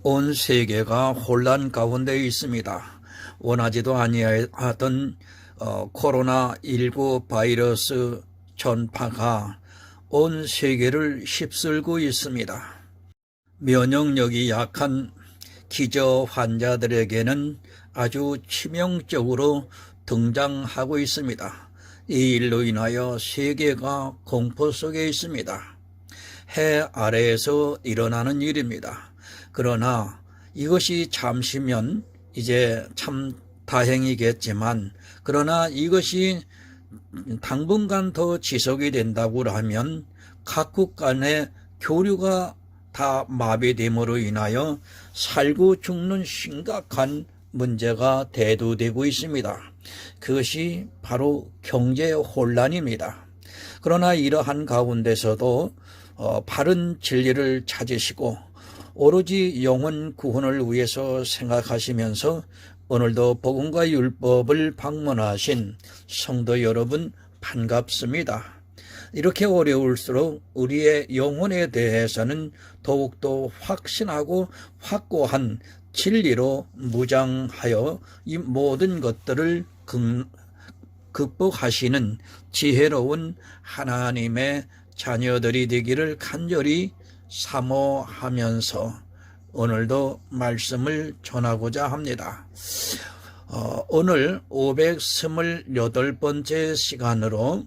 온 세계가 혼란 가운데 있습니다. 원하지도 아니하던 코로나19 바이러스 전파가 온 세계를 휩쓸고 있습니다. 면역력이 약한 기저 환자들에게는 아주 치명적으로 등장하고 있습니다. 이 일로 인하여 세계가 공포 속에 있습니다. 해 아래에서 일어나는 일입니다. 그러나 이것이 잠시면 이제 참 다행이겠지만, 그러나 이것이 당분간 더 지속이 된다고 하면 각국 간의 교류가 다 마비됨으로 인하여 살고 죽는 심각한 문제가 대두되고 있습니다. 그것이 바로 경제 혼란입니다. 그러나 이러한 가운데서도 바른 진리를 찾으시고 오로지 영혼 구원을 위해서 생각하시면서 오늘도 복음과 율법을 방문하신 성도 여러분 반갑습니다. 이렇게 어려울수록 우리의 영혼에 대해서는 더욱더 확신하고 확고한 진리로 무장하여 이 모든 것들을 극복하시는 지혜로운 하나님의 자녀들이 되기를 간절히 사모하면서 오늘도 말씀을 전하고자 합니다. 오늘 528번째 시간으로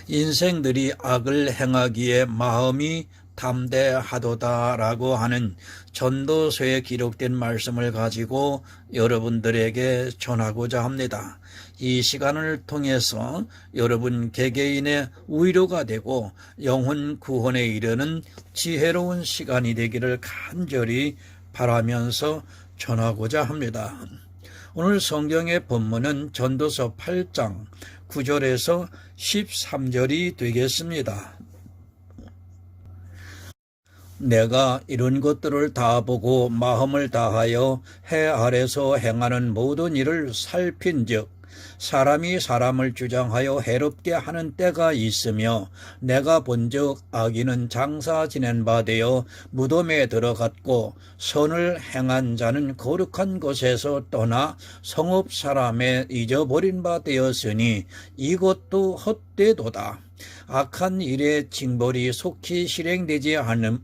인생들이 악을 행하기에 마음이 담대하도다라고 하는 전도서에 기록된 말씀을 가지고 여러분들에게 전하고자 합니다. 이 시간을 통해서 여러분 개개인의 위로가 되고 영혼 구원에 이르는 지혜로운 시간이 되기를 간절히 바라면서 전하고자 합니다. 오늘 성경의 본문은 전도서 8장 9절에서 13절이 되겠습니다. 내가 이런 것들을 다 보고 마음을 다하여 해 아래서 행하는 모든 일을 살핀즉 사람이 사람을 주장하여 해롭게 하는 때가 있으며 내가 본즉 악인은 장사 지낸 바 되어 무덤에 들어갔고 선을 행한 자는 거룩한 곳에서 떠나 성읍 사람에 잊어버린 바 되었으니 이것도 헛되도다. 악한 일의 징벌이 속히 실행되지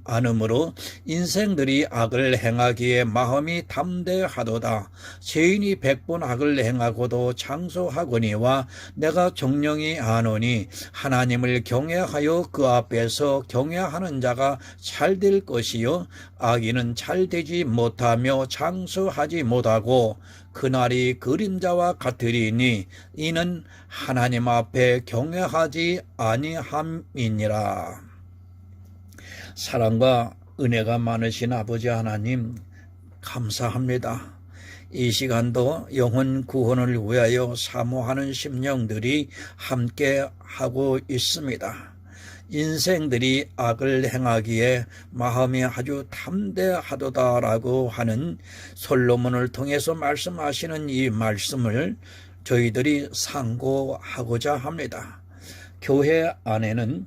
않으므로 인생들이 악을 행하기에 마음이 담대하도다. 죄인이 100번 악을 행하고도 장수하거니와 내가 정령이 아노니 하나님을 경외하여 그 앞에서 경외하는 자가 잘될 것이요 악인은 잘되지 못하며 장수하지 못하고 그날이 그림자와 같으리니 이는 하나님 앞에 경외하지 아니함이니라. 사랑과 은혜가 많으신 아버지 하나님 감사합니다. 이 시간도 영혼 구원을 위하여 사모하는 심령들이 함께 하고 있습니다. 인생들이 악을 행하기에 마음이 아주 담대하도다라고 하는 솔로몬을 통해서 말씀하시는 이 말씀을 저희들이 상고하고자 합니다. 교회 안에는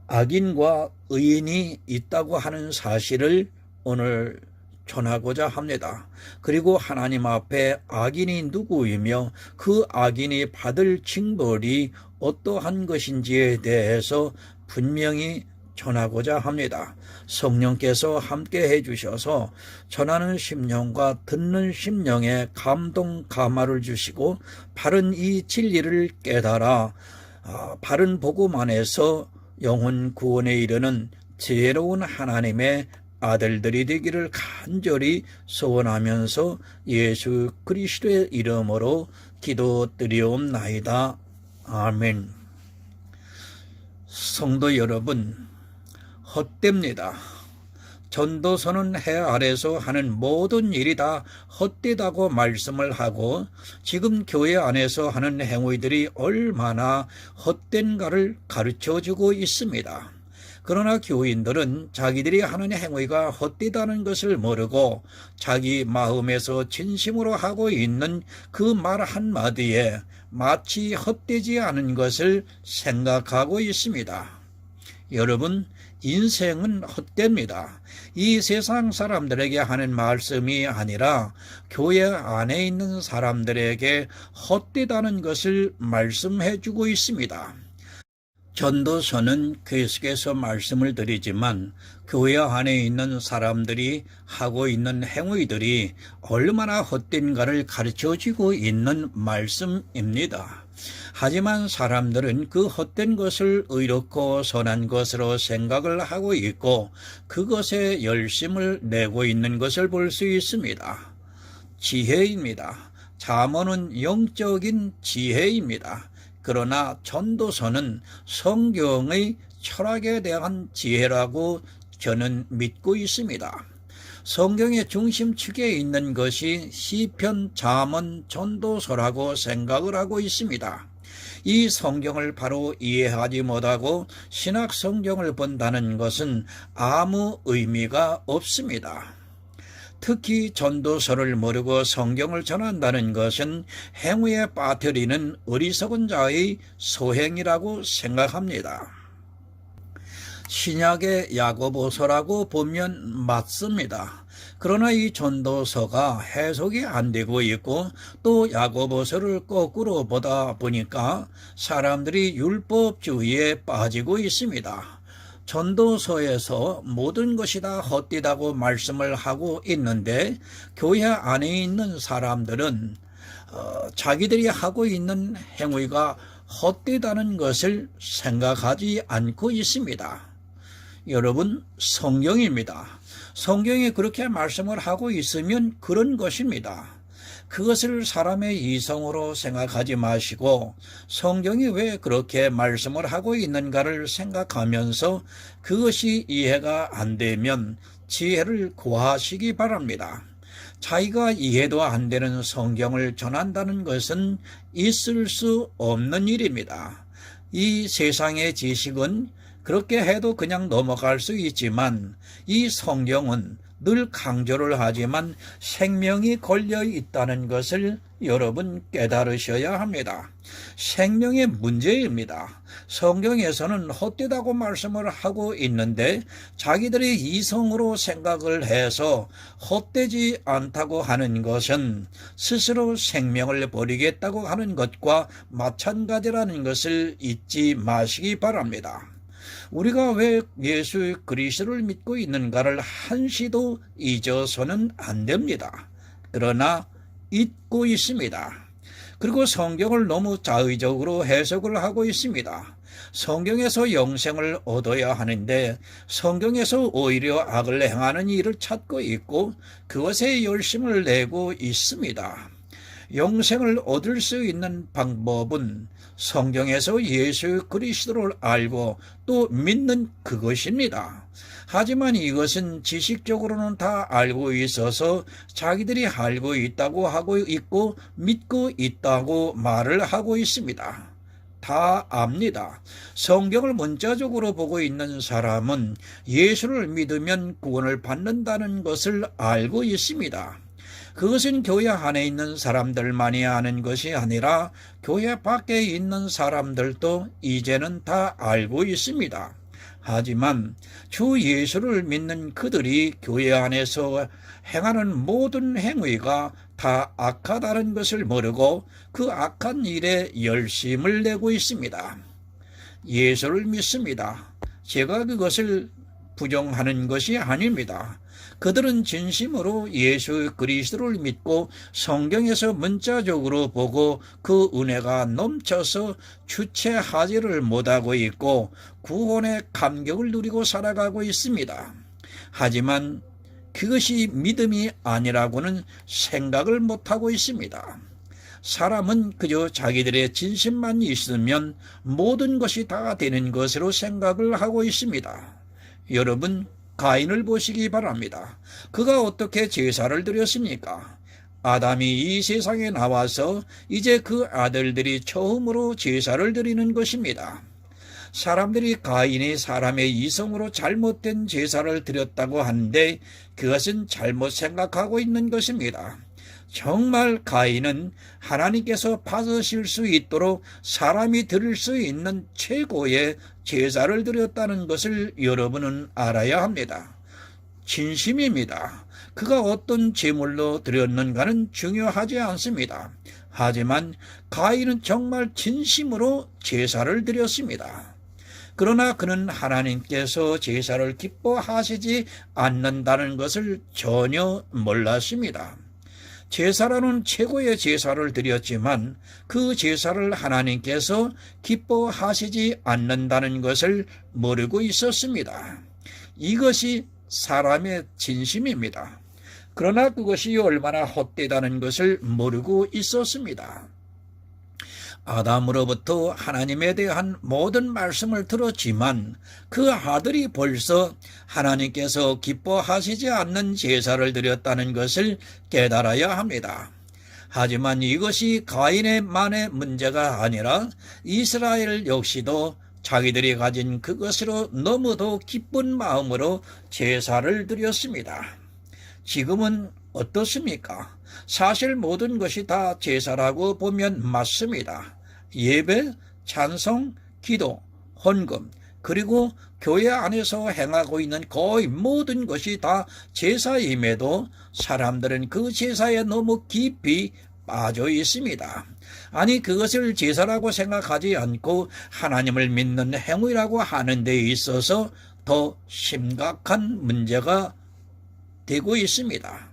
악인과 의인이 있다고 하는 사실을 오늘 전하고자 합니다. 그리고 하나님 앞에 악인이 누구이며 그 악인이 받을 징벌이 어떠한 것인지에 대해서 분명히 전하고자 합니다. 성령께서 함께 해주셔서 전하는 심령과 듣는 심령에 감동 감화를 주시고 바른 이 진리를 깨달아 바른 복음 안에서 영혼 구원에 이르는 지혜로운 하나님의 아들들이 되기를 간절히 소원하면서 예수 그리스도의 이름으로 기도드리옵나이다. 아멘. 성도 여러분, 헛됩니다. 전도서는 해 아래서 하는 모든 일이 다 헛되다고 말씀을 하고 지금 교회 안에서 하는 행위들이 얼마나 헛된가를 가르쳐주고 있습니다. 그러나 교인들은 자기들이 하는 행위가 헛되다는 것을 모르고 자기 마음에서 진심으로 하고 있는 그 말 한마디에 마치 헛되지 않은 것을 생각하고 있습니다. 여러분, 인생은 헛됩니다. 이 세상 사람들에게 하는 말씀이 아니라 교회 안에 있는 사람들에게 헛되다는 것을 말씀해 주고 있습니다. 전도서는 계속해서 말씀을 드리지만 교회 안에 있는 사람들이 하고 있는 행위들이 얼마나 헛된가를 가르쳐주고 있는 말씀입니다. 하지만 사람들은 그 헛된 것을 의롭고 선한 것으로 생각을 하고 있고 그것에 열심을 내고 있는 것을 볼 수 있습니다. 지혜입니다. 잠언은 영적인 지혜입니다. 그러나 전도서는 성경의 철학에 대한 지혜라고 저는 믿고 있습니다. 성경의 중심축에 있는 것이 시편, 잠언, 전도서라고 생각을 하고 있습니다. 이 성경을 바로 이해하지 못하고 신학 성경을 본다는 것은 아무 의미가 없습니다. 특히 전도서를 모르고 성경을 전한다는 것은 행위에 빠뜨리는 어리석은 자의 소행이라고 생각합니다. 신약의 야고보서라고 보면 맞습니다. 그러나 이 전도서가 해석이 안 되고 있고 또 야고보서를 거꾸로 보다 보니까 사람들이 율법주의에 빠지고 있습니다. 전도서에서 모든 것이 다 헛되다고 말씀을 하고 있는데 교회 안에 있는 사람들은 자기들이 하고 있는 행위가 헛되다는 것을 생각하지 않고 있습니다. 여러분, 성경입니다. 성경이 그렇게 말씀을 하고 있으면 그런 것입니다. 그것을 사람의 이성으로 생각하지 마시고 성경이 왜 그렇게 말씀을 하고 있는가를 생각하면서 그것이 이해가 안 되면 지혜를 구하시기 바랍니다. 자기가 이해도 안 되는 성경을 전한다는 것은 있을 수 없는 일입니다. 이 세상의 지식은 그렇게 해도 그냥 넘어갈 수 있지만 이 성경은 늘 강조를 하지만 생명이 걸려 있다는 것을 여러분 깨달으셔야 합니다. 생명의 문제입니다. 성경에서는 헛되다고 말씀을 하고 있는데 자기들의 이성으로 생각을 해서 헛되지 않다고 하는 것은 스스로 생명을 버리겠다고 하는 것과 마찬가지라는 것을 잊지 마시기 바랍니다. 우리가 왜 예수 그리스도를 믿고 있는가를 한시도 잊어서는 안 됩니다. 그러나 잊고 있습니다. 그리고 성경을 너무 자의적으로 해석을 하고 있습니다. 성경에서 영생을 얻어야 하는데 성경에서 오히려 악을 행하는 일을 찾고 있고 그것에 열심을 내고 있습니다. 영생을 얻을 수 있는 방법은 성경에서 예수 그리스도를 알고 또 믿는 그것입니다. 하지만 이것은 지식적으로는 다 알고 있어서 자기들이 알고 있다고 하고 있고 믿고 있다고 말을 하고 있습니다. 다 압니다. 성경을 문자적으로 보고 있는 사람은 예수를 믿으면 구원을 받는다는 것을 알고 있습니다. 그것은 교회 안에 있는 사람들만이 아는 것이 아니라 교회 밖에 있는 사람들도 이제는 다 알고 있습니다. 하지만 주 예수를 믿는 그들이 교회 안에서 행하는 모든 행위가 다 악하다는 것을 모르고 그 악한 일에 열심을 내고 있습니다. 예수를 믿습니다. 제가 그것을 부정하는 것이 아닙니다. 그들은 진심으로 예수 그리스도를 믿고 성경에서 문자적으로 보고 그 은혜가 넘쳐서 주체하지를 못하고 있고 구원의 감격을 누리고 살아가고 있습니다. 하지만 그것이 믿음이 아니라고는 생각을 못하고 있습니다. 사람은 그저 자기들의 진심만 있으면 모든 것이 다 되는 것으로 생각을 하고 있습니다. 여러분, 가인을 보시기 바랍니다. 그가 어떻게 제사를 드렸습니까? 아담이 이 세상에 나와서 이제 그 아들들이 처음으로 제사를 드리는 것입니다. 사람들이 가인이 사람의 이성으로 잘못된 제사를 드렸다고 하는데 그것은 잘못 생각하고 있는 것입니다. 정말 가인은 하나님께서 받으실 수 있도록 사람이 드릴 수 있는 최고의 제사를 드렸다는 것을 여러분은 알아야 합니다. 진심입니다. 그가 어떤 제물로 드렸는가는 중요하지 않습니다. 하지만 가인은 정말 진심으로 제사를 드렸습니다. 그러나 그는 하나님께서 제사를 기뻐하시지 않는다는 것을 전혀 몰랐습니다. 제사라는 최고의 제사를 드렸지만 그 제사를 하나님께서 기뻐하시지 않는다는 것을 모르고 있었습니다. 이것이 사람의 진심입니다. 그러나 그것이 얼마나 헛되다는 것을 모르고 있었습니다. 아담으로부터 하나님에 대한 모든 말씀을 들었지만 그 아들이 벌써 하나님께서 기뻐하시지 않는 제사를 드렸다는 것을 깨달아야 합니다. 하지만 이것이 가인의만의 문제가 아니라 이스라엘 역시도 자기들이 가진 그것으로 너무도 기쁜 마음으로 제사를 드렸습니다. 지금은 어떻습니까? 사실 모든 것이 다 제사라고 보면 맞습니다. 예배, 찬송, 기도, 헌금, 그리고 교회 안에서 행하고 있는 거의 모든 것이 다 제사임에도 사람들은 그 제사에 너무 깊이 빠져 있습니다. 아니, 그것을 제사라고 생각하지 않고 하나님을 믿는 행위라고 하는 데 있어서 더 심각한 문제가 되고 있습니다.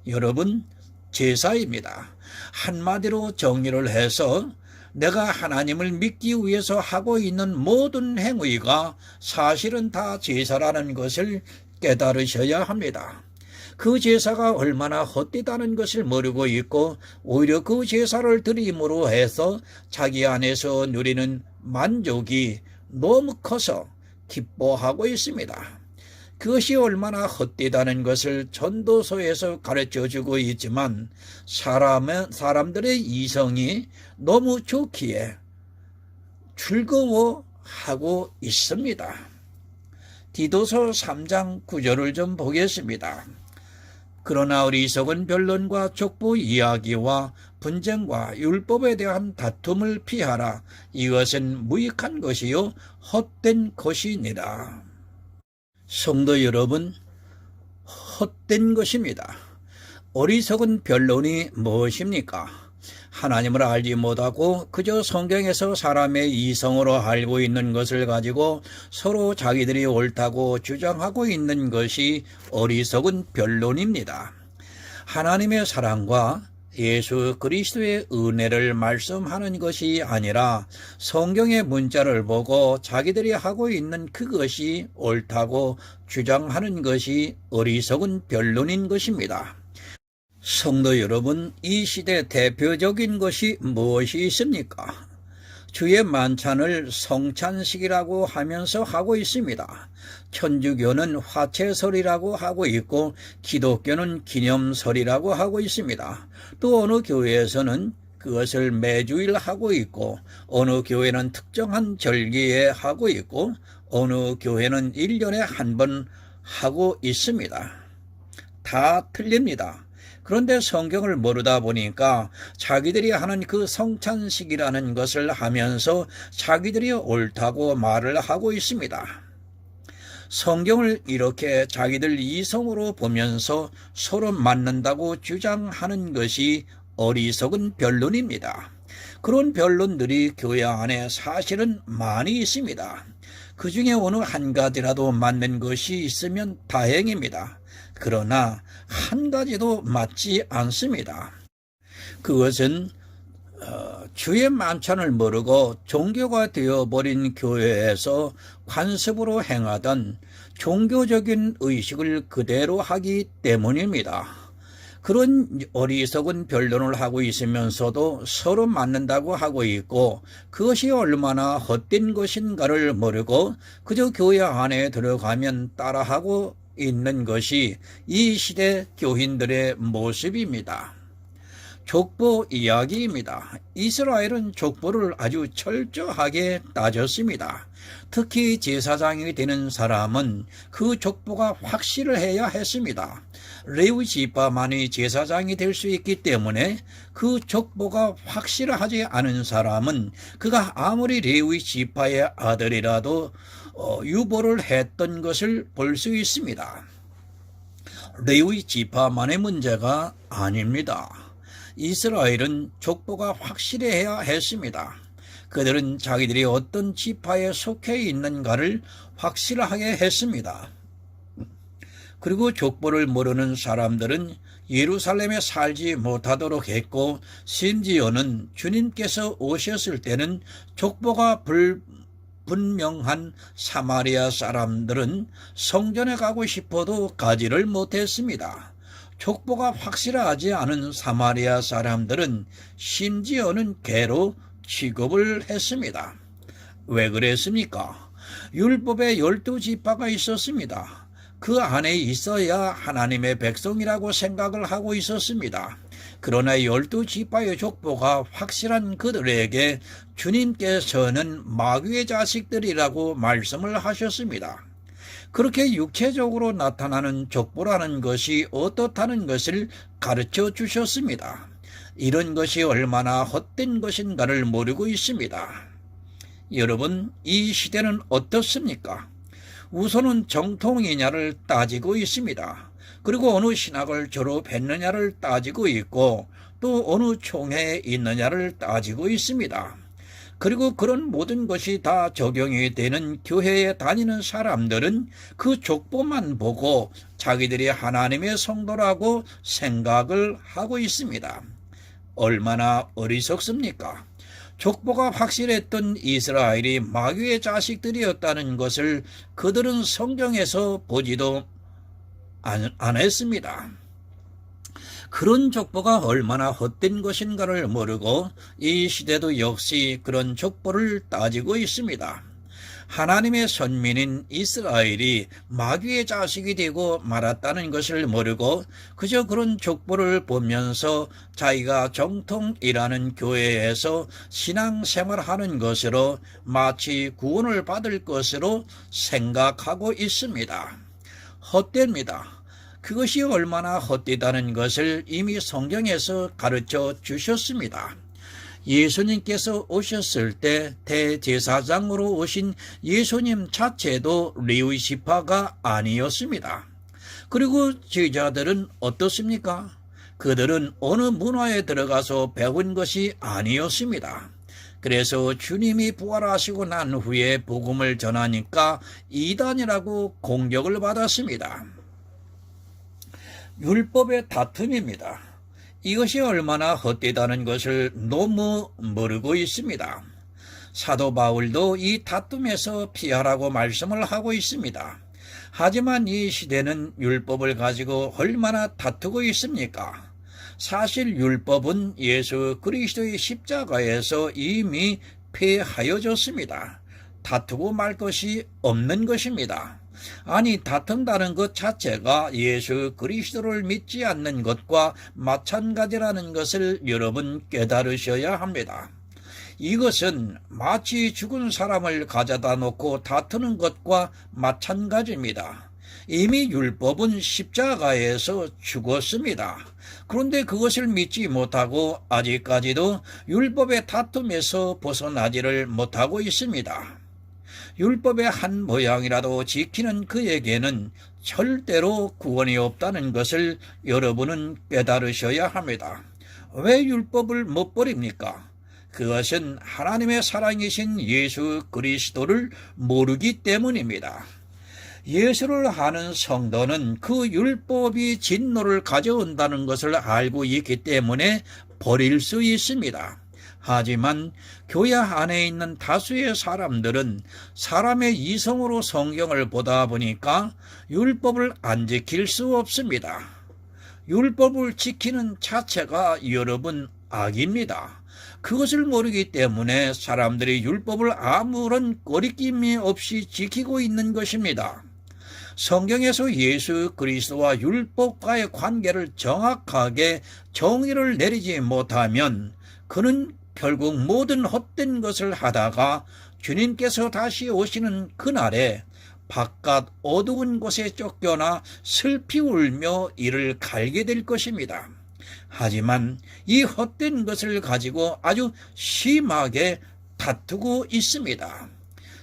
여러분, 제사입니다. 한마디로 정리를 해서 내가 하나님을 믿기 위해서 하고 있는 모든 행위가 사실은 다 제사라는 것을 깨달으셔야 합니다. 그 제사가 얼마나 헛되다는 것을 모르고 있고 오히려 그 제사를 드림으로 해서 자기 안에서 누리는 만족이 너무 커서 기뻐하고 있습니다. 그것이 얼마나 헛되다는 것을 전도서에서 가르쳐주고 있지만 사람들의 이성이 너무 좋기에 즐거워하고 있습니다. 디도서 3장 9절을 좀 보겠습니다. 그러나 어리석은 변론과 족보 이야기와 분쟁과 율법에 대한 다툼을 피하라. 이것은 무익한 것이요 헛된 것이니라. 성도 여러분, 헛된 것입니다. 어리석은 변론이 무엇입니까? 하나님을 알지 못하고 그저 성경에서 사람의 이성으로 알고 있는 것을 가지고 서로 자기들이 옳다고 주장하고 있는 것이 어리석은 변론입니다. 하나님의 사랑과 예수 그리스도의 은혜를 말씀하는 것이 아니라 성경의 문자를 보고 자기들이 하고 있는 그것이 옳다고 주장하는 것이 어리석은 변론인 것입니다. 성도 여러분, 이 시대 대표적인 것이 무엇이 있습니까? 주의 만찬을 성찬식이라고 하면서 하고 있습니다. 천주교는 화채설이라고 하고 있고 기독교는 기념설이라고 하고 있습니다. 또 어느 교회에서는 그것을 매주일 하고 있고 어느 교회는 특정한 절기에 하고 있고 어느 교회는 1년에 한 번 하고 있습니다. 다 틀립니다. 그런데 성경을 모르다 보니까 자기들이 하는 그 성찬식이라는 것을 하면서 자기들이 옳다고 말을 하고 있습니다. 성경을 이렇게 자기들 이성으로 보면서 서로 맞는다고 주장하는 것이 어리석은 변론입니다. 그런 변론들이 교회 안에 사실은 많이 있습니다. 그 중에 어느 한 가지라도 맞는 것이 있으면 다행입니다. 그러나 한 가지도 맞지 않습니다. 그것은 주의 만찬을 모르고 종교가 되어버린 교회에서 관습으로 행하던 종교적인 의식을 그대로 하기 때문입니다. 그런 어리석은 변론을 하고 있으면서도 서로 맞는다고 하고 있고 그것이 얼마나 헛된 것인가를 모르고 그저 교회 안에 들어가면 따라하고 있는 것이 이 시대 교인들의 모습입니다. 족보 이야기입니다. 이스라엘은 족보를 아주 철저하게 따졌습니다. 특히 제사장이 되는 사람은 그 족보가 확실해야 했습니다. 레위 지파만이 제사장이 될 수 있기 때문에 그 족보가 확실하지 않은 사람은 그가 아무리 레위 지파의 아들이라도 유보를 했던 것을 볼 수 있습니다. 레위 지파만의 문제가 아닙니다. 이스라엘은 족보가 확실해야 했습니다. 그들은 자기들이 어떤 지파에 속해 있는가를 확실하게 했습니다. 그리고 족보를 모르는 사람들은 예루살렘에 살지 못하도록 했고, 심지어는 주님께서 오셨을 때는 족보가 불분명한 사마리아 사람들은 성전에 가고 싶어도 가지를 못했습니다. 족보가 확실하지 않은 사마리아 사람들은 심지어는 개로 취급을 했습니다. 왜 그랬습니까? 율법에 12지파가 있었습니다. 그 안에 있어야 하나님의 백성이라고 생각을 하고 있었습니다. 그러나 12지파의 족보가 확실한 그들에게 주님께서는 마귀의 자식들이라고 말씀을 하셨습니다. 그렇게 육체적으로 나타나는 족보라는 것이 어떻다는 것을 가르쳐 주셨습니다. 이런 것이 얼마나 헛된 것인가를 모르고 있습니다. 여러분, 이 시대는 어떻습니까? 우선은 정통이냐를 따지고 있습니다. 그리고 어느 신학을 졸업했느냐를 따지고 있고, 또 어느 총회에 있느냐를 따지고 있습니다. 그리고 그런 모든 것이 다 적용이 되는 교회에 다니는 사람들은 그 족보만 보고 자기들이 하나님의 성도라고 생각을 하고 있습니다. 얼마나 어리석습니까? 족보가 확실했던 이스라엘이 마귀의 자식들이었다는 것을 그들은 성경에서 보지도 안 했습니다. 그런 족보가 얼마나 헛된 것인가를 모르고 이 시대도 역시 그런 족보를 따지고 있습니다. 하나님의 선민인 이스라엘이 마귀의 자식이 되고 말았다는 것을 모르고 그저 그런 족보를 보면서 자기가 정통이라는 교회에서 신앙생활하는 것으로 마치 구원을 받을 것으로 생각하고 있습니다. 헛됩니다. 그것이 얼마나 헛되다는 것을 이미 성경에서 가르쳐 주셨습니다. 예수님께서 오셨을 때 대제사장으로 오신 예수님 자체도 레위 지파가 아니었습니다. 그리고 제자들은 어떻습니까? 그들은 어느 문화에 들어가서 배운 것이 아니었습니다. 그래서 주님이 부활하시고 난 후에 복음을 전하니까 이단이라고 공격을 받았습니다. 율법의 다툼입니다. 이것이 얼마나 헛되다는 것을 너무 모르고 있습니다. 사도 바울도 이 다툼에서 피하라고 말씀을 하고 있습니다. 하지만 이 시대는 율법을 가지고 얼마나 다투고 있습니까? 사실 율법은 예수 그리스도의 십자가에서 이미 폐하여졌습니다. 다투고 말 것이 없는 것입니다. 아니, 다툰다는 것 자체가 예수 그리스도를 믿지 않는 것과 마찬가지라는 것을 여러분 깨달으셔야 합니다. 이것은 마치 죽은 사람을 가져다 놓고 다투는 것과 마찬가지입니다. 이미 율법은 십자가에서 죽었습니다. 그런데 그것을 믿지 못하고 아직까지도 율법의 다툼에서 벗어나지를 못하고 있습니다. 율법의 한 모양이라도 지키는 그에게는 절대로 구원이 없다는 것을 여러분은 깨달으셔야 합니다. 왜 율법을 못 버립니까? 그것은 하나님의 사랑이신 예수 그리스도를 모르기 때문입니다. 예수를 아는 성도는 그 율법이 진노를 가져온다는 것을 알고 있기 때문에 버릴 수 있습니다. 하지만 교회 안에 있는 다수의 사람들은 사람의 이성으로 성경을 보다 보니까 율법을 안 지킬 수 없습니다. 율법을 지키는 자체가 여러분 악입니다. 그것을 모르기 때문에 사람들이 율법을 아무런 거리낌이 없이 지키고 있는 것입니다. 성경에서 예수 그리스도와 율법과의 관계를 정확하게 정의를 내리지 못하면 그는 결국 모든 헛된 것을 하다가 주님께서 다시 오시는 그날에 바깥 어두운 곳에 쫓겨나 슬피 울며 이를 갈게 될 것입니다. 하지만 이 헛된 것을 가지고 아주 심하게 다투고 있습니다.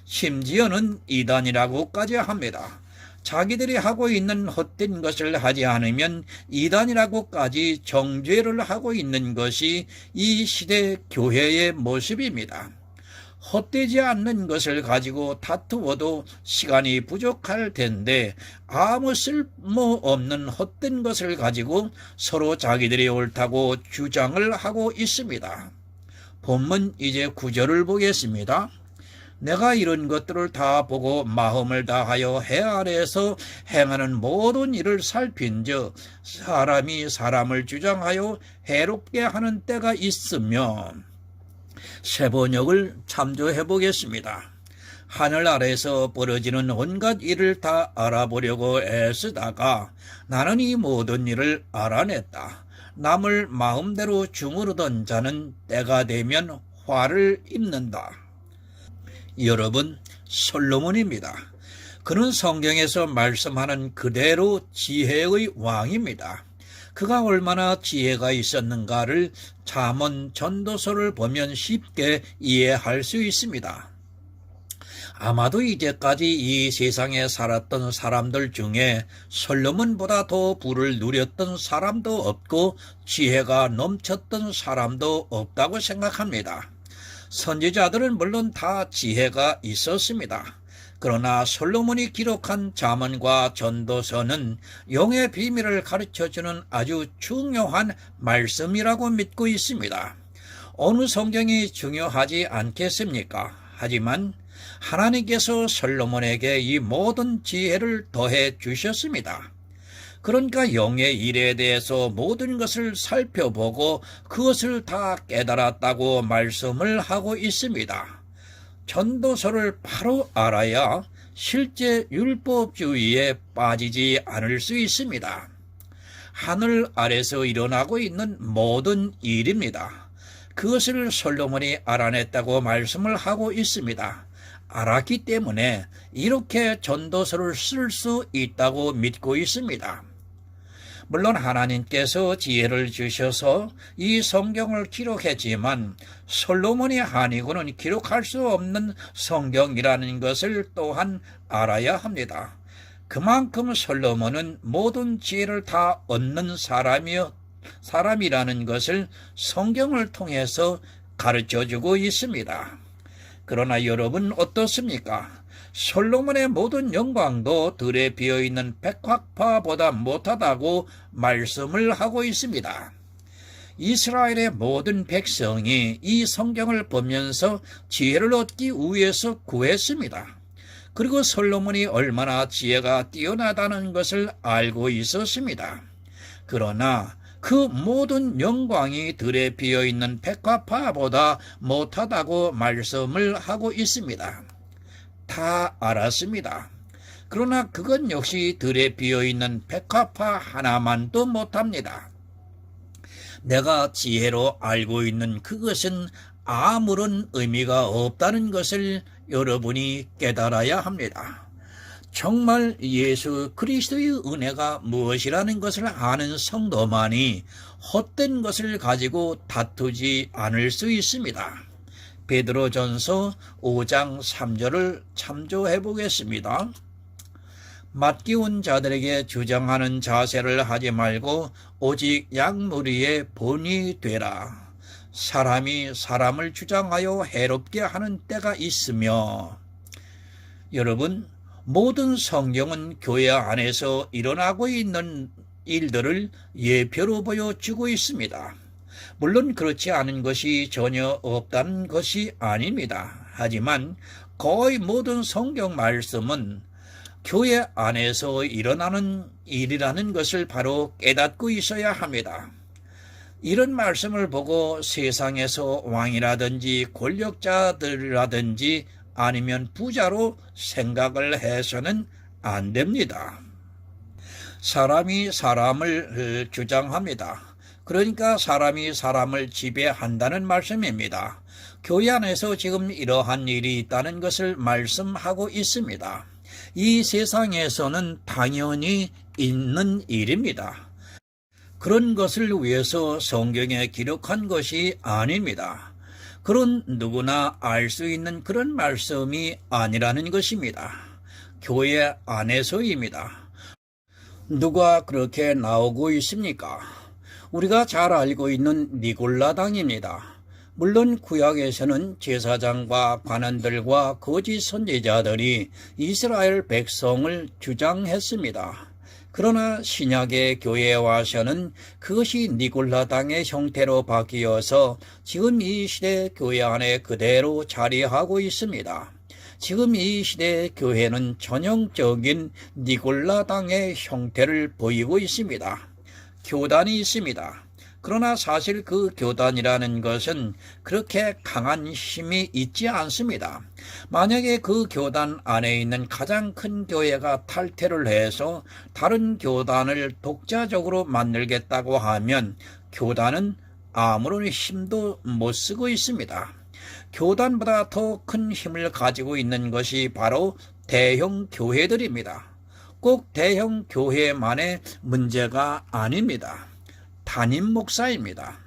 심지어는 이단이라고까지 합니다. 자기들이 하고 있는 헛된 것을 하지 않으면 이단이라고까지 정죄를 하고 있는 것이 이 시대 교회의 모습입니다. 헛되지 않는 것을 가지고 다투어도 시간이 부족할 텐데 아무 쓸모없는 헛된 것을 가지고 서로 자기들이 옳다고 주장을 하고 있습니다. 본문 이제 9절을 보겠습니다. 내가 이런 것들을 다 보고 마음을 다하여 해 아래에서 행하는 모든 일을 살핀즉 사람이 사람을 주장하여 해롭게 하는 때가 있으며, 새 번역을 참조해 보겠습니다. 하늘 아래에서 벌어지는 온갖 일을 다 알아보려고 애쓰다가 나는 이 모든 일을 알아냈다. 남을 마음대로 주무르던 자는 때가 되면 화를 입는다. 여러분, 솔로몬입니다. 그는 성경에서 말씀하는 그대로 지혜의 왕입니다. 그가 얼마나 지혜가 있었는가를 잠언 전도서를 보면 쉽게 이해할 수 있습니다. 아마도 이제까지 이 세상에 살았던 사람들 중에 솔로몬보다 더 부를 누렸던 사람도 없고 지혜가 넘쳤던 사람도 없다고 생각합니다. 선지자들은 물론 다 지혜가 있었습니다. 그러나 솔로몬이 기록한 잠언과 전도서는 영의 비밀을 가르쳐주는 아주 중요한 말씀이라고 믿고 있습니다. 어느 성경이 중요하지 않겠습니까? 하지만 하나님께서 솔로몬에게 이 모든 지혜를 더해 주셨습니다. 그러니까 영의 일에 대해서 모든 것을 살펴보고 그것을 다 깨달았다고 말씀을 하고 있습니다. 전도서를 바로 알아야 실제 율법주의에 빠지지 않을 수 있습니다. 하늘 아래서 일어나고 있는 모든 일입니다. 그것을 솔로몬이 알아냈다고 말씀을 하고 있습니다. 알았기 때문에 이렇게 전도서를 쓸 수 있다고 믿고 있습니다. 물론 하나님께서 지혜를 주셔서 이 성경을 기록했지만 솔로몬이 아니고는 기록할 수 없는 성경이라는 것을 또한 알아야 합니다. 그만큼 솔로몬은 모든 지혜를 다 얻는 사람이라는 것을 성경을 통해서 가르쳐주고 있습니다. 그러나 여러분 어떻습니까? 솔로몬의 모든 영광도 들에 비어있는 백합화보다 못하다고 말씀을 하고 있습니다. 이스라엘의 모든 백성이 이 성경을 보면서 지혜를 얻기 위해서 구했습니다. 그리고 솔로몬이 얼마나 지혜가 뛰어나다는 것을 알고 있었습니다. 그러나 그 모든 영광이 들에 비어있는 백합화보다 못하다고 말씀을 하고 있습니다. 다 알았습니다. 그러나 그건 역시 들에 비어있는 백합화 하나만도 못합니다. 내가 지혜로 알고 있는 그것은 아무런 의미가 없다는 것을 여러분이 깨달아야 합니다. 정말 예수 그리스도의 은혜가 무엇이라는 것을 아는 성도만이 헛된 것을 가지고 다투지 않을 수 있습니다. 베드로전서 5장 3절을 참조해 보겠습니다. 맡기운 자들에게 주장하는 자세를 하지 말고 오직 양무리의 본이 되라. 사람이 사람을 주장하여 해롭게 하는 때가 있으며. 여러분, 모든 성경은 교회 안에서 일어나고 있는 일들을 예표로 보여주고 있습니다. 물론 그렇지 않은 것이 전혀 없다는 것이 아닙니다. 하지만 거의 모든 성경 말씀은 교회 안에서 일어나는 일이라는 것을 바로 깨닫고 있어야 합니다. 이런 말씀을 보고 세상에서 왕이라든지 권력자들이라든지 아니면 부자로 생각을 해서는 안 됩니다. 사람이 사람을 주장합니다. 그러니까 사람이 사람을 지배한다는 말씀입니다. 교회 안에서 지금 이러한 일이 있다는 것을 말씀하고 있습니다. 이 세상에서는 당연히 있는 일입니다. 그런 것을 위해서 성경에 기록한 것이 아닙니다. 그런 누구나 알 수 있는 그런 말씀이 아니라는 것입니다. 교회 안에서입니다. 누가 그렇게 나오고 있습니까? 우리가 잘 알고 있는 니골라당입니다. 물론 구약에서는 제사장과 관원들과 거짓 선지자들이 이스라엘 백성을 주장했습니다. 그러나 신약의 교회에 와서는 그것이 니골라당의 형태로 바뀌어서 지금 이 시대 교회 안에 그대로 자리하고 있습니다. 지금 이 시대 교회는 전형적인 니골라당의 형태를 보이고 있습니다. 교단이 있습니다. 그러나 사실 그 교단이라는 것은 그렇게 강한 힘이 있지 않습니다. 만약에 그 교단 안에 있는 가장 큰 교회가 탈퇴를 해서 다른 교단을 독자적으로 만들겠다고 하면 교단은 아무런 힘도 못 쓰고 있습니다. 교단보다 더 큰 힘을 가지고 있는 것이 바로 대형 교회들입니다. 꼭 대형 교회만의 문제가 아닙니다. 담임 목사입니다.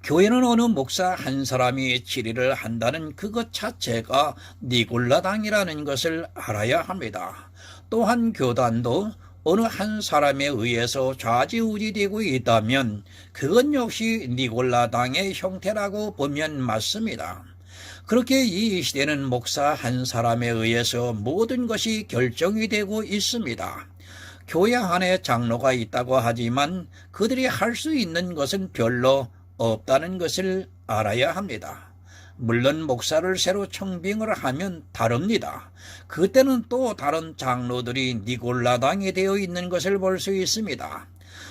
교회는 어느 목사 한 사람이 질의를 한다는 그것 자체가 니골라당이라는 것을 알아야 합니다. 또한 교단도 어느 한 사람에 의해서 좌지우지되고 있다면 그건 역시 니골라당의 형태라고 보면 맞습니다. 그렇게 이 시대는 목사 한 사람에 의해서 모든 것이 결정이 되고 있습니다. 교회 안에 장로가 있다고 하지만 그들이 할 수 있는 것은 별로 없다는 것을 알아야 합니다. 물론 목사를 새로 청빙을 하면 다릅니다. 그때는 또 다른 장로들이 니골라당이 되어 있는 것을 볼 수 있습니다.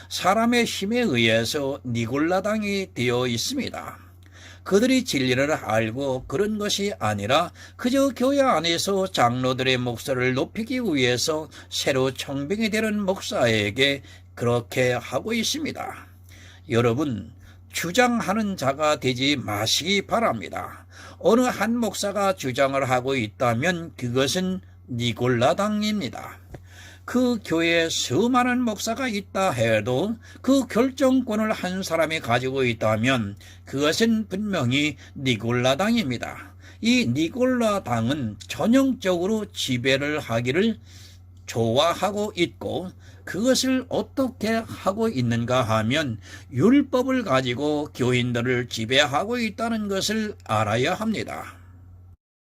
사람의 힘에 의해서 니골라당이 되어 있습니다. 그들이 진리를 알고 그런 것이 아니라 그저 교회 안에서 장로들의 목소리를 높이기 위해서 새로 청빙이 되는 목사에게 그렇게 하고 있습니다. 여러분, 주장하는 자가 되지 마시기 바랍니다. 어느 한 목사가 주장을 하고 있다면 그것은 니골라당입니다. 그 교회에 수많은 목사가 있다 해도 그 결정권을 한 사람이 가지고 있다면 그것은 분명히 니골라당입니다. 이 니골라당은 전형적으로 지배를 하기를 좋아하고 있고 그것을 어떻게 하고 있는가 하면 율법을 가지고 교인들을 지배하고 있다는 것을 알아야 합니다.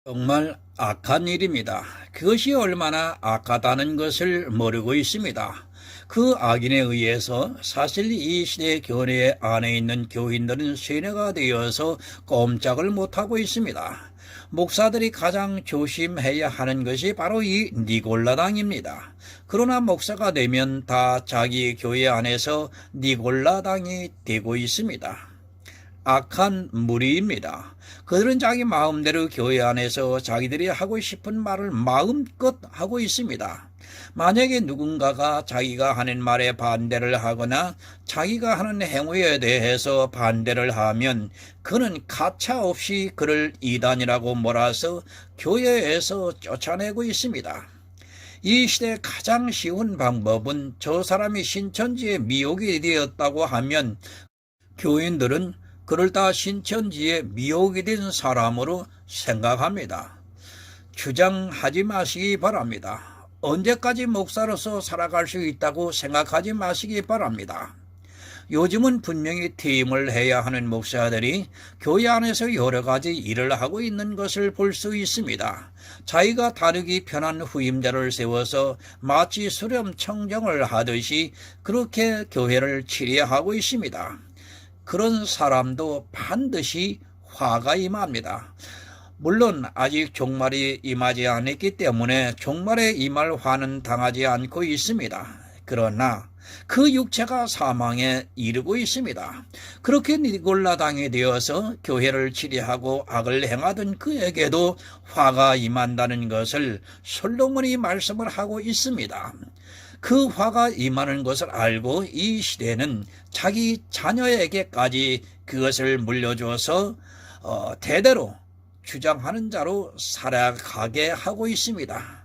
정말 악한 일입니다. 그것이 얼마나 악하다는 것을 모르고 있습니다. 그 악인에 의해서 사실 이 시대 교회 안에 있는 교인들은 세뇌가 되어서 꼼짝을 못하고 있습니다. 목사들이 가장 조심해야 하는 것이 바로 이 니골라당입니다. 그러나 목사가 되면 다 자기 교회 안에서 니골라당이 되고 있습니다. 악한 무리입니다. 그들은 자기 마음대로 교회 안에서 자기들이 하고 싶은 말을 마음껏 하고 있습니다. 만약에 누군가가 자기가 하는 말에 반대를 하거나 자기가 하는 행위에 대해서 반대를 하면 그는 가차없이 그를 이단이라고 몰아서 교회에서 쫓아내고 있습니다. 이 시대 가장 쉬운 방법은 저 사람이 신천지에 미혹이 되었다고 하면 교인들은 그를 다 신천지에 미혹이 된 사람으로 생각합니다. 주장하지 마시기 바랍니다. 언제까지 목사로서 살아갈 수 있다고 생각하지 마시기 바랍니다. 요즘은 분명히 퇴임을 해야 하는 목사들이 교회 안에서 여러 가지 일을 하고 있는 것을 볼 수 있습니다. 자기가 다루기 편한 후임자를 세워서 마치 수렴 청정을 하듯이 그렇게 교회를 치리하고 있습니다. 그런 사람도 반드시 화가 임합니다. 물론 아직 종말이 임하지 않았기 때문에 종말에 임할 화는 당하지 않고 있습니다. 그러나 그 육체가 사망에 이르고 있습니다. 그렇게 니골라당이 되어서 교회를 치리하고 악을 행하던 그에게도 화가 임한다는 것을 솔로몬이 말씀을 하고 있습니다. 그 화가 임하는 것을 알고 이 시대는 자기 자녀에게까지 그것을 물려줘서 대대로 주장하는 자로 살아가게 하고 있습니다.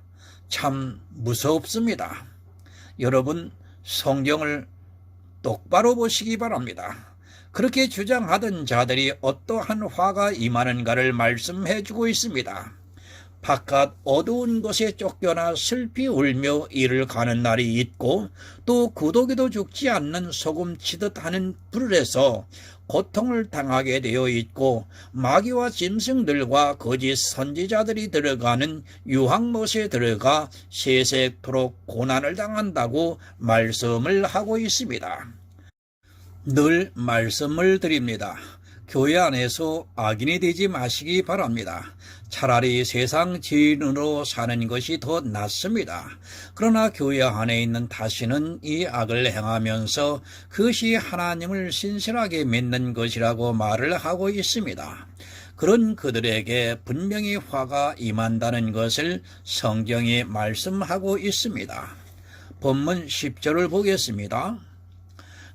참 무섭습니다. 여러분, 성경을 똑바로 보시기 바랍니다. 그렇게 주장하던 자들이 어떠한 화가 임하는가를 말씀해 주고 있습니다. 바깥 어두운 곳에 쫓겨나 슬피 울며 일을 가는 날이 있고, 또 구더기도 죽지 않는 소금 치듯 하는 불에서 고통을 당하게 되어 있고, 마귀와 짐승들과 거짓 선지자들이 들어가는 유황못에 들어가 세세토록 고난을 당한다고 말씀을 하고 있습니다. 늘 말씀을 드립니다. 교회 안에서 악인이 되지 마시기 바랍니다. 차라리 세상 지인으로 사는 것이 더 낫습니다. 그러나 교회 안에 있는 다시는 이 악을 행하면서 그것이 하나님을 신실하게 믿는 것이라고 말을 하고 있습니다. 그런 그들에게 분명히 화가 임한다는 것을 성경이 말씀하고 있습니다. 본문 10절을 보겠습니다.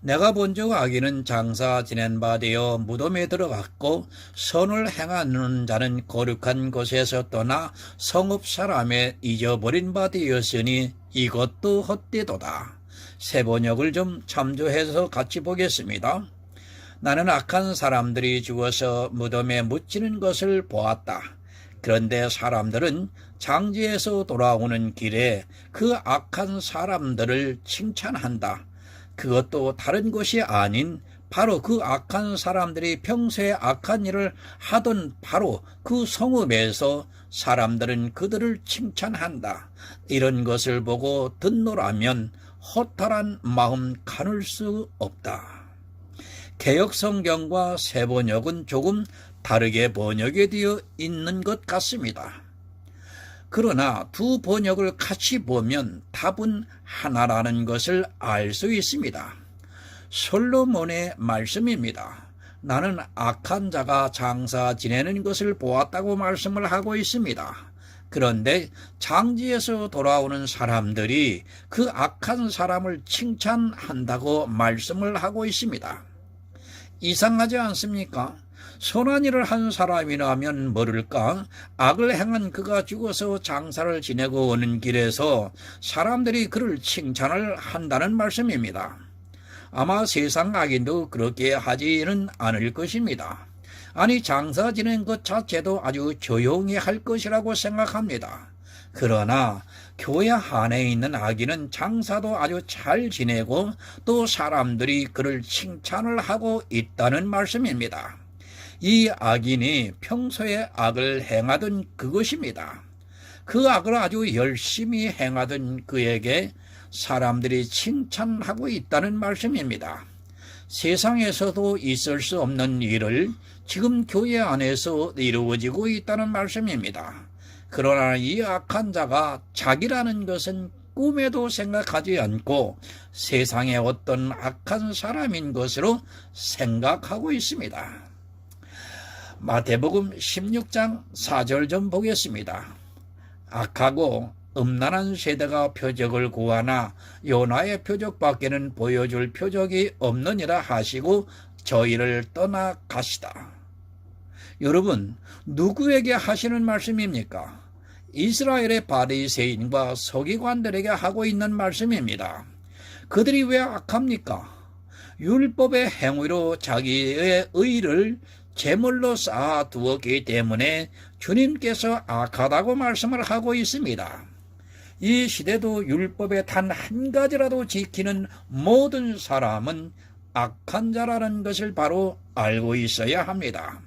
내가 본즉 악인은 장사 지낸 바 되어 무덤에 들어갔고, 선을 행하는 자는 거룩한 곳에서 떠나 성읍 사람의 잊어버린 바 되었으니 이것도 헛되도다. 새 번역을 좀 참조해서 같이 보겠습니다. 나는 악한 사람들이 죽어서 무덤에 묻히는 것을 보았다. 그런데 사람들은 장지에서 돌아오는 길에 그 악한 사람들을 칭찬한다. 그것도 다른 것이 아닌 바로 그 악한 사람들이 평소에 악한 일을 하던 바로 그 성읍에서 사람들은 그들을 칭찬한다. 이런 것을 보고 듣노라면 허탈한 마음 가눌 수 없다. 개역성경과 새번역은 조금 다르게 번역이 되어 있는 것 같습니다. 그러나 두 번역을 같이 보면 답은 하나라는 것을 알 수 있습니다. 솔로몬의 말씀입니다. 나는 악한 자가 장사 지내는 것을 보았다고 말씀을 하고 있습니다. 그런데 장지에서 돌아오는 사람들이 그 악한 사람을 칭찬한다고 말씀을 하고 있습니다. 이상하지 않습니까? 선한 일을 한 사람이라면 모를까, 악을 행한 그가 죽어서 장사를 지내고 오는 길에서 사람들이 그를 칭찬을 한다는 말씀입니다. 아마 세상 악인도 그렇게 하지는 않을 것입니다. 아니, 장사 지낸 것 자체도 아주 조용히 할 것이라고 생각합니다. 그러나 교회 안에 있는 악인은 장사도 아주 잘 지내고 또 사람들이 그를 칭찬을 하고 있다는 말씀입니다. 이 악인이 평소에 악을 행하던 그것입니다. 그 악을 아주 열심히 행하던 그에게 사람들이 칭찬하고 있다는 말씀입니다. 세상에서도 있을 수 없는 일을 지금 교회 안에서 이루어지고 있다는 말씀입니다. 그러나 이 악한 자가 자기라는 것은 꿈에도 생각하지 않고 세상의 어떤 악한 사람인 것으로 생각하고 있습니다. 마태복음 16장 4절 좀 보겠습니다. 악하고 음란한 세대가 표적을 구하나 요나의 표적밖에는 보여줄 표적이 없느니라 하시고 저희를 떠나가시다. 여러분, 누구에게 하시는 말씀입니까? 이스라엘의 바리새인과 서기관들에게 하고 있는 말씀입니다. 그들이 왜 악합니까? 율법의 행위로 자기의 의를 제물로 쌓아두었기 때문에 주님께서 악하다고 말씀을 하고 있습니다. 이 시대도 율법의 단 한 가지라도 지키는 모든 사람은 악한 자라는 것을 바로 알고 있어야 합니다.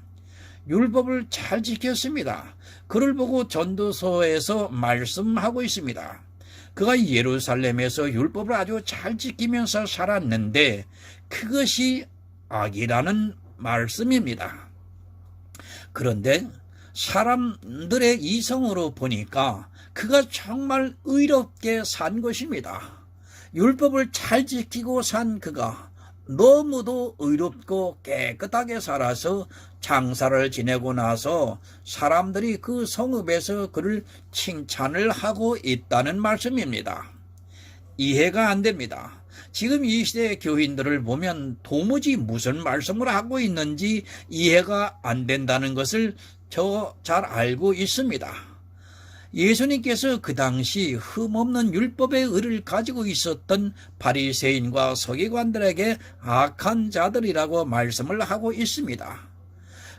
율법을 잘 지켰습니다. 그를 보고 전도서에서 말씀하고 있습니다. 그가 예루살렘에서 율법을 아주 잘 지키면서 살았는데 그것이 악이라는 말씀입니다. 그런데 사람들의 이성으로 보니까 그가 정말 의롭게 산 것입니다. 율법을 잘 지키고 산 그가 너무도 의롭고 깨끗하게 살아서 장사를 지내고 나서 사람들이 그 성읍에서 그를 칭찬을 하고 있다는 말씀입니다. 이해가 안 됩니다. 지금 이 시대의 교인들을 보면 도무지 무슨 말씀을 하고 있는지 이해가 안 된다는 것을 저 잘 알고 있습니다. 예수님께서 그 당시 흠없는 율법의 의를 가지고 있었던 바리새인과 서기관들에게 악한 자들이라고 말씀을 하고 있습니다.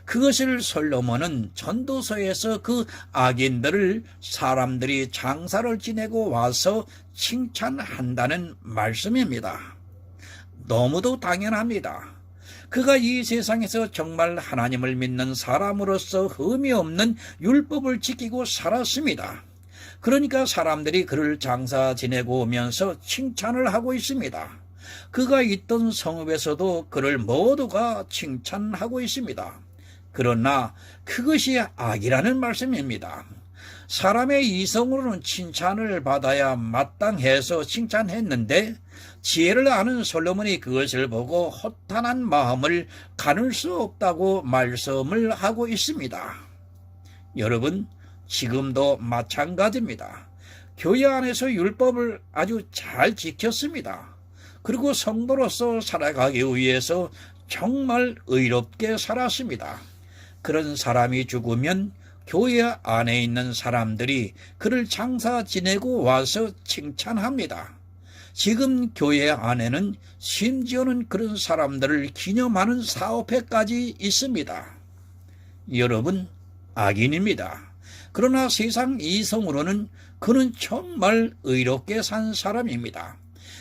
그것을 솔로몬은 전도서에서 그 악인들을 사람들이 장사를 지내고 와서 칭찬한다는 말씀입니다. 너무도 당연합니다. 그가 이 세상에서 정말 하나님을 믿는 사람으로서 흠이 없는 율법을 지키고 살았습니다. 그러니까 사람들이 그를 장사 지내고 오면서 칭찬을 하고 있습니다. 그가 있던 성읍에서도 그를 모두가 칭찬하고 있습니다. 그러나 그것이 악이라는 말씀입니다. 사람의 이성으로는 칭찬을 받아야 마땅해서 칭찬했는데 지혜를 아는 솔로몬이 그것을 보고 허탄한 마음을 가눌 수 없다고 말씀을 하고 있습니다. 여러분, 지금도 마찬가지입니다. 교회 안에서 율법을 아주 잘 지켰습니다. 그리고 성도로서 살아가기 위해서 정말 의롭게 살았습니다. 그런 사람이 죽으면 교회 안에 있는 사람들이 그를 장사 지내고 와서 칭찬합니다. 지금 교회 안에는 심지어는 그런 사람들을 기념하는 사업회까지 있습니다. 여러분, 악인입니다. 그러나 세상 이성으로는 그는 정말 의롭게 산 사람입니다.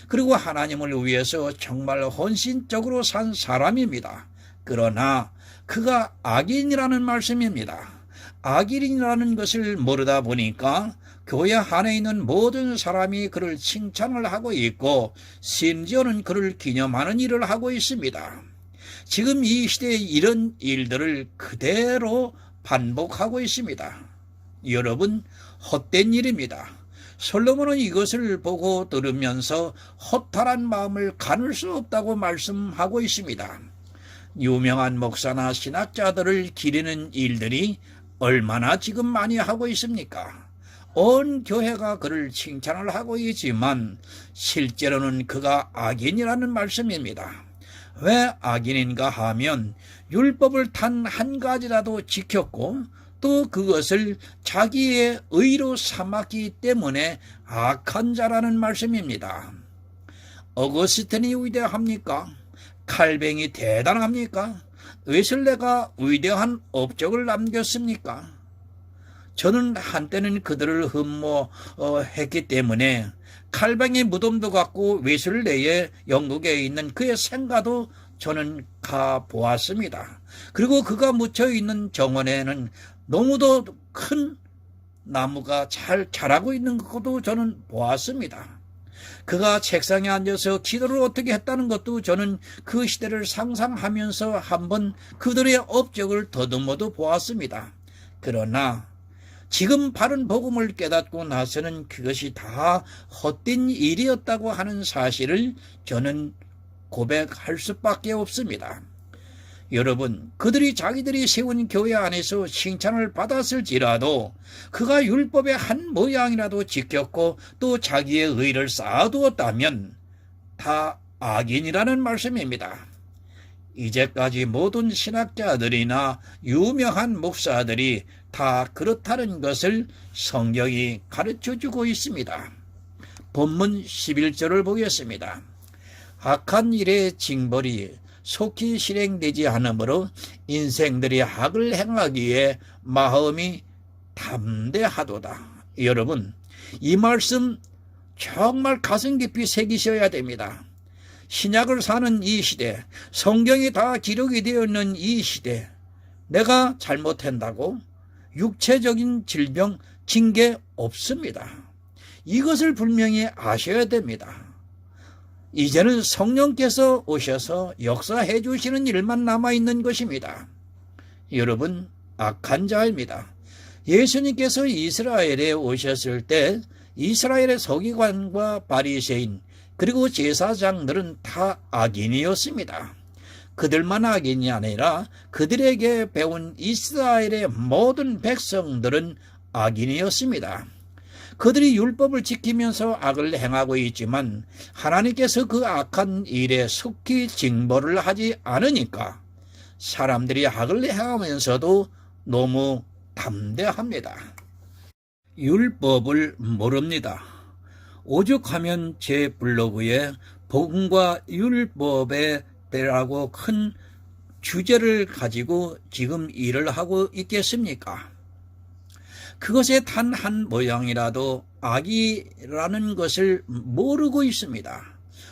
그리고 하나님을 위해서 정말 헌신적으로 산 사람입니다. 그러나 그가 악인이라는 말씀입니다. 악인이라는 것을 모르다 보니까 교회 안에 있는 모든 사람이 그를 칭찬을 하고 있고 심지어는 그를 기념하는 일을 하고 있습니다. 지금 이 시대에 이런 일들을 그대로 반복하고 있습니다. 여러분, 헛된 일입니다. 솔로몬은 이것을 보고 들으면서 허탈한 마음을 가눌 수 없다고 말씀하고 있습니다. 유명한 목사나 신학자들을 기리는 일들이 얼마나 지금 많이 하고 있습니까? 온 교회가 그를 칭찬을 하고 있지만 실제로는 그가 악인이라는 말씀입니다. 왜 악인인가 하면 율법을 단 한 가지라도 지켰고 또 그것을 자기의 의로 삼았기 때문에 악한 자라는 말씀입니다. 어거스틴이 위대합니까? 칼뱅이 대단합니까? 웨슬레가 위대한 업적을 남겼습니까? 저는 한때는 그들을 흠모했기 때문에 칼뱅의 무덤도 갔고 웨슬레의 영국에 있는 그의 생가도 저는 가보았습니다. 그리고 그가 묻혀있는 정원에는 너무도 큰 나무가 잘 자라고 있는 것도 저는 보았습니다. 그가 책상에 앉아서 기도를 어떻게 했다는 것도 저는 그 시대를 상상하면서 한번 그들의 업적을 더듬어도 보았습니다. 그러나 지금 바른 복음을 깨닫고 나서는 그것이 다 헛된 일이었다고 하는 사실을 저는 고백할 수밖에 없습니다. 여러분, 그들이 자기들이 세운 교회 안에서 칭찬을 받았을지라도 그가 율법의 한 모양이라도 지켰고 또 자기의 의를 쌓아두었다면 다 악인이라는 말씀입니다. 이제까지 모든 신학자들이나 유명한 목사들이 다 그렇다는 것을 성경이 가르쳐주고 있습니다. 본문 11절을 보겠습니다. 악한 일의 징벌이 속히 실행되지 않으므로 인생들이 악을 행하기에 마음이 담대하도다. 여러분, 이 말씀 정말 가슴 깊이 새기셔야 됩니다. 신약을 사는 이 시대, 성경이 다 기록이 되어 있는 이 시대, 내가 잘못한다고 육체적인 질병, 징계 없습니다. 이것을 분명히 아셔야 됩니다. 이제는 성령께서 오셔서 역사해 주시는 일만 남아있는 것입니다. 여러분, 악한 자입니다. 예수님께서 이스라엘에 오셨을 때 이스라엘의 서기관과 바리새인 그리고 제사장들은 다 악인이었습니다. 그들만 악인이 아니라 그들에게 배운 이스라엘의 모든 백성들은 악인이었습니다. 그들이 율법을 지키면서 악을 행하고 있지만 하나님께서 그 악한 일에 속히 징벌을 하지 않으니까 사람들이 악을 행하면서도 너무 담대합니다. 율법을 모릅니다. 오죽하면 제 블로그에 복음과 율법에 대라고 큰 주제를 가지고 지금 일을 하고 있겠습니까? 그것의 단 한 모양이라도 악이라는 것을 모르고 있습니다.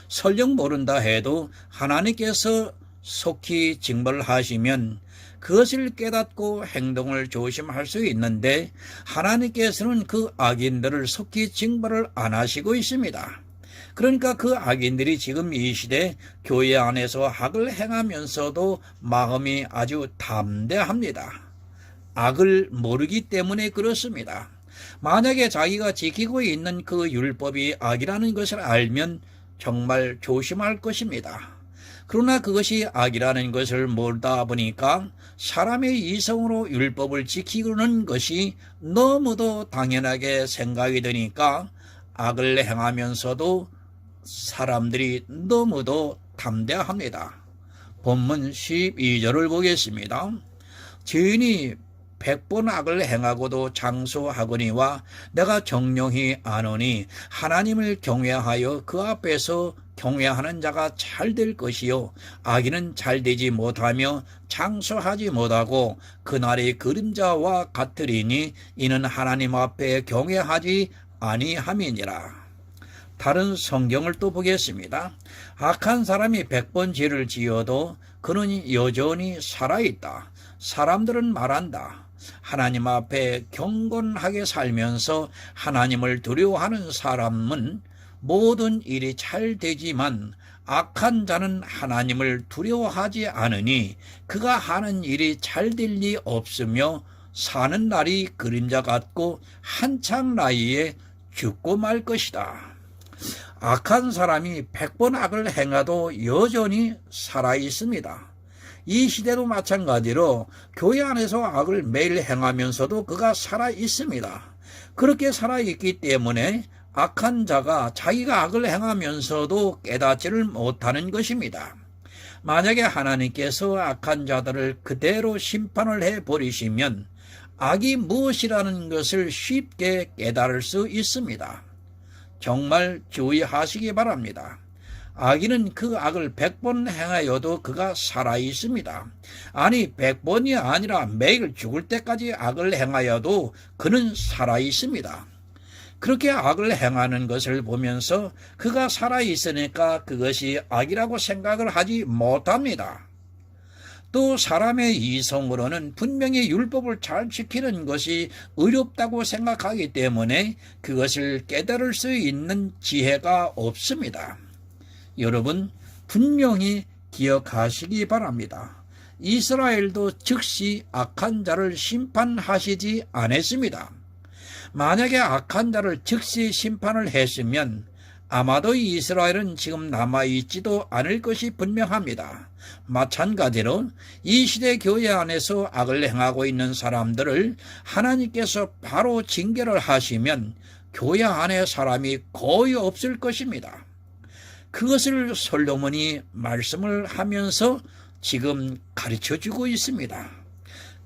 설령 모른다 해도 하나님께서 속히 징벌하시면 그것을 깨닫고 행동을 조심할 수 있는데 하나님께서는 그 악인들을 속히 징벌을 안 하시고 있습니다. 그러니까 그 악인들이 지금 이 시대 교회 안에서 악을 행하면서도 마음이 아주 담대합니다. 악을 모르기 때문에 그렇습니다. 만약에 자기가 지키고 있는 그 율법이 악이라는 것을 알면 정말 조심할 것입니다. 그러나 그것이 악이라는 것을 모르다 보니까 사람의 이성으로 율법을 지키는 것이 너무도 당연하게 생각이 드니까 악을 행하면서도 사람들이 너무도 담대합니다. 본문 12절을 보겠습니다. 죄인이 100번 악을 행하고도 장수하거니와 내가 정령히 아노니 하나님을 경외하여 그 앞에서 경외하는 자가 잘 될 것이요 악인은 잘 되지 못하며 장수하지 못하고 그날의 그림자와 같으리니 이는 하나님 앞에 경외하지 아니함이니라. 다른 성경을 또 보겠습니다. 악한 사람이 100번 죄를 지어도 그는 여전히 살아있다. 사람들은 말한다. 하나님 앞에 경건하게 살면서 하나님을 두려워하는 사람은 모든 일이 잘 되지만 악한 자는 하나님을 두려워하지 않으니 그가 하는 일이 잘 될 리 없으며 사는 날이 그림자 같고 한창 나이에 죽고 말 것이다. 악한 사람이 100번 악을 행해도 여전히 살아있습니다. 이 시대도 마찬가지로 교회 안에서 악을 매일 행하면서도 그가 살아있습니다. 그렇게 살아있기 때문에 악한 자가 자기가 악을 행하면서도 깨닫지를 못하는 것입니다. 만약에 하나님께서 악한 자들을 그대로 심판을 해버리시면 악이 무엇이라는 것을 쉽게 깨달을 수 있습니다. 정말 주의하시기 바랍니다. 악인은 그 악을 100번 행하여도 그가 살아있습니다. 아니 100번이 아니라 매일 죽을 때까지 악을 행하여도 그는 살아있습니다. 그렇게 악을 행하는 것을 보면서 그가 살아있으니까 그것이 악이라고 생각을 하지 못합니다. 또 사람의 이성으로는 분명히 율법을 잘 지키는 것이 의롭다고 생각하기 때문에 그것을 깨달을 수 있는 지혜가 없습니다. 여러분 분명히 기억하시기 바랍니다. 이스라엘도 즉시 악한 자를 심판하시지 않았습니다. 만약에 악한 자를 즉시 심판을 했으면 아마도 이스라엘은 지금 남아있지도 않을 것이 분명합니다. 마찬가지로 이 시대 교회 안에서 악을 행하고 있는 사람들을 하나님께서 바로 징계를 하시면 교회 안에 사람이 거의 없을 것입니다. 그것을 솔로몬이 말씀을 하면서 지금 가르쳐주고 있습니다.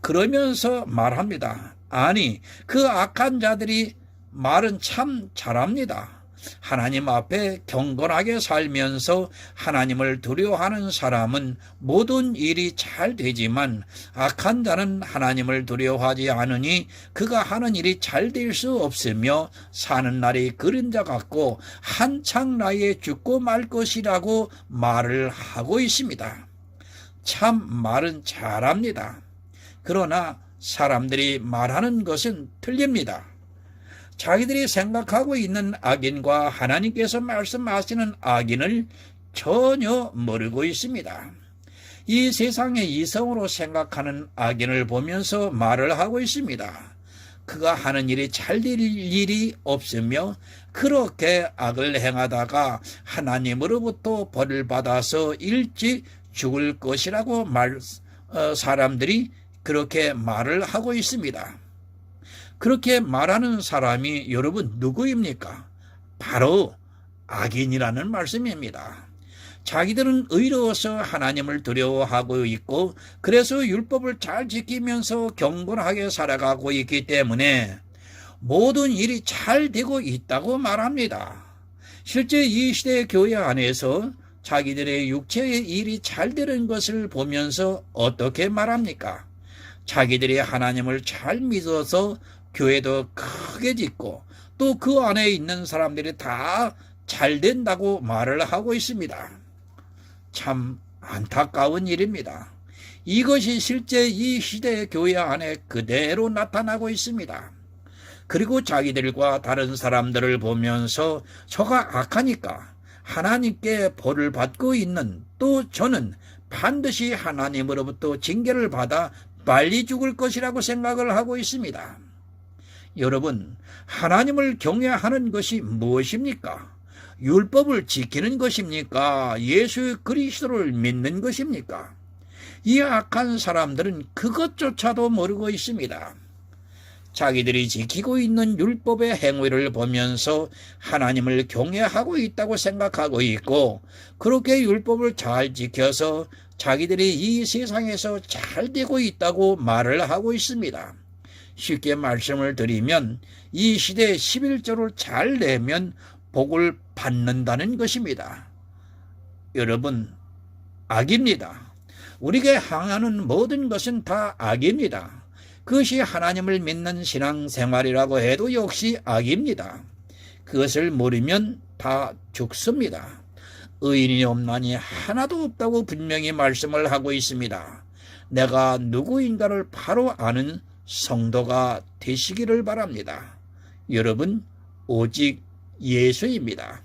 그러면서 말합니다. 아니, 그 악한 자들이 말은 참 잘합니다. 하나님 앞에 경건하게 살면서 하나님을 두려워하는 사람은 모든 일이 잘 되지만 악한 자는 하나님을 두려워하지 않으니 그가 하는 일이 잘 될 수 없으며 사는 날이 그림자 같고 한창 나이에 죽고 말 것이라고 말을 하고 있습니다. 참 말은 잘합니다. 그러나 사람들이 말하는 것은 틀립니다. 자기들이 생각하고 있는 악인과 하나님께서 말씀하시는 악인을 전혀 모르고 있습니다. 이 세상의 이성으로 생각하는 악인을 보면서 말을 하고 있습니다. 그가 하는 일이 잘 될 일이 없으며 그렇게 악을 행하다가 하나님으로부터 벌을 받아서 일찍 죽을 것이라고 사람들이 그렇게 말을 하고 있습니다. 그렇게 말하는 사람이 여러분 누구입니까? 바로 악인이라는 말씀입니다. 자기들은 의로워서 하나님을 두려워하고 있고 그래서 율법을 잘 지키면서 경건하게 살아가고 있기 때문에 모든 일이 잘 되고 있다고 말합니다. 실제 이 시대 교회 안에서 자기들의 육체의 일이 잘 되는 것을 보면서 어떻게 말합니까? 자기들이 하나님을 잘 믿어서 교회도 크게 짓고 또 그 안에 있는 사람들이 다 잘 된다고 말을 하고 있습니다. 참 안타까운 일입니다. 이것이 실제 이 시대의 교회 안에 그대로 나타나고 있습니다. 그리고 자기들과 다른 사람들을 보면서 저가 악하니까 하나님께 벌을 받고 있는, 또 저는 반드시 하나님으로부터 징계를 받아 빨리 죽을 것이라고 생각을 하고 있습니다. 여러분, 하나님을 경외하는 것이 무엇입니까? 율법을 지키는 것입니까? 예수 그리스도를 믿는 것입니까? 이 악한 사람들은 그것조차도 모르고 있습니다. 자기들이 지키고 있는 율법의 행위를 보면서 하나님을 경외하고 있다고 생각하고 있고, 그렇게 율법을 잘 지켜서 자기들이 이 세상에서 잘 되고 있다고 말을 하고 있습니다. 쉽게 말씀을 드리면 이 시대에 11조를 잘 내면 복을 받는다는 것입니다. 여러분, 악입니다. 우리에게 향하는 모든 것은 다 악입니다. 그것이 하나님을 믿는 신앙생활이라고 해도 역시 악입니다. 그것을 모르면 다 죽습니다. 의인이 없나니 하나도 없다고 분명히 말씀을 하고 있습니다. 내가 누구인가를 바로 아는 성도가 되시기를 바랍니다. 여러분, 오직 예수입니다.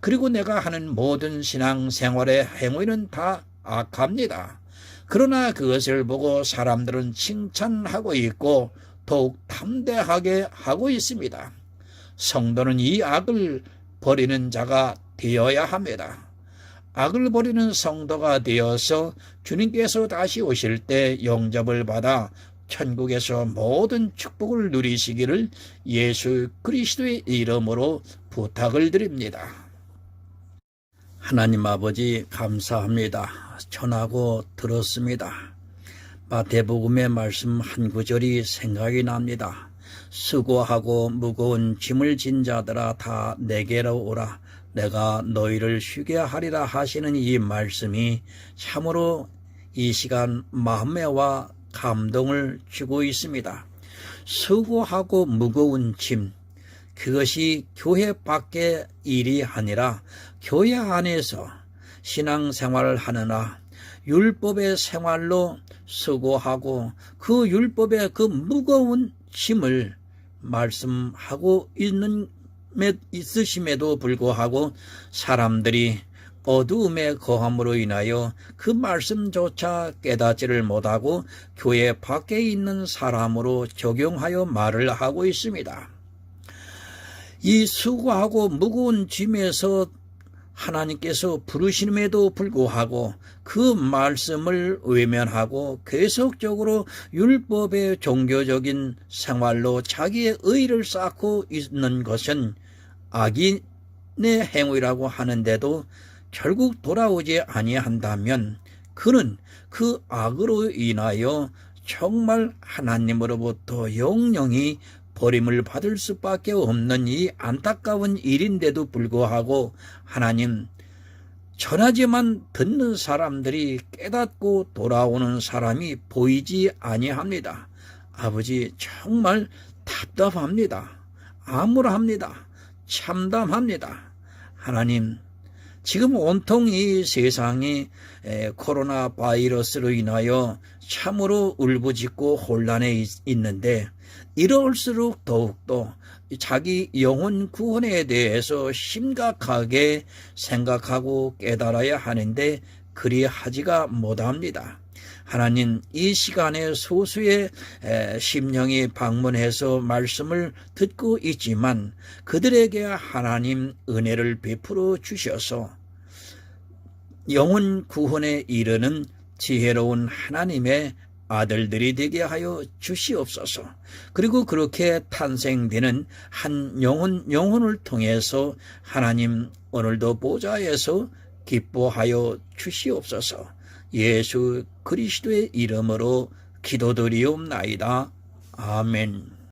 그리고 내가 하는 모든 신앙생활의 행위는 다 악합니다. 그러나 그것을 보고 사람들은 칭찬하고 있고 더욱 담대하게 하고 있습니다. 성도는 이 악을 버리는 자가 되어야 합니다. 악을 버리는 성도가 되어서 주님께서 다시 오실 때 영접을 받아 천국에서 모든 축복을 누리시기를 예수 그리스도의 이름으로 부탁을 드립니다. 하나님 아버지, 감사합니다. 전하고 들었습니다. 마태복음의 말씀 한 구절이 생각이 납니다. 수고하고 무거운 짐을 진 자들아 다 내게로 오라. 내가 너희를 쉬게 하리라 하시는 이 말씀이 참으로 이 시간 마음에 와 감동을 주고 있습니다. 수고하고 무거운 짐, 그것이 교회 밖의 일이 아니라 교회 안에서 신앙생활을 하느라 율법의 생활로 수고하고 그 율법의 그 무거운 짐을 말씀하고 있으심에도 불구하고 사람들이 어두움에 거함으로 인하여 그 말씀조차 깨닫지를 못하고 교회 밖에 있는 사람으로 적용하여 말을 하고 있습니다. 이 수고하고 무거운 짐에서 하나님께서 부르심에도 불구하고 그 말씀을 외면하고 계속적으로 율법의 종교적인 생활로 자기의 의를 쌓고 있는 것은 악인의 행위라고 하는데도 결국 돌아오지 아니한다면 그는 그 악으로 인하여 정말 하나님으로부터 영영이 버림을 받을 수밖에 없는 이 안타까운 일인데도 불구하고 하나님, 전하지만 듣는 사람들이 깨닫고 돌아오는 사람이 보이지 아니합니다. 아버지, 정말 답답합니다. 암울합니다. 참담합니다. 하나님, 지금 온통 이 세상이 코로나 바이러스로 인하여 참으로 울부짖고 혼란에 있는데 이럴수록 더욱더 자기 영혼 구원에 대해서 심각하게 생각하고 깨달아야 하는데 그리하지가 못합니다. 하나님, 이 시간에 소수의 심령이 방문해서 말씀을 듣고 있지만 그들에게 하나님 은혜를 베풀어 주셔서 영혼 구원에 이르는 지혜로운 하나님의 아들들이 되게 하여 주시옵소서. 그리고 그렇게 탄생되는 한 영혼을 통해서 하나님 오늘도 보좌에서 기뻐하여 주시옵소서. 예수 그리스도의 이름으로 기도드리옵나이다. 아멘.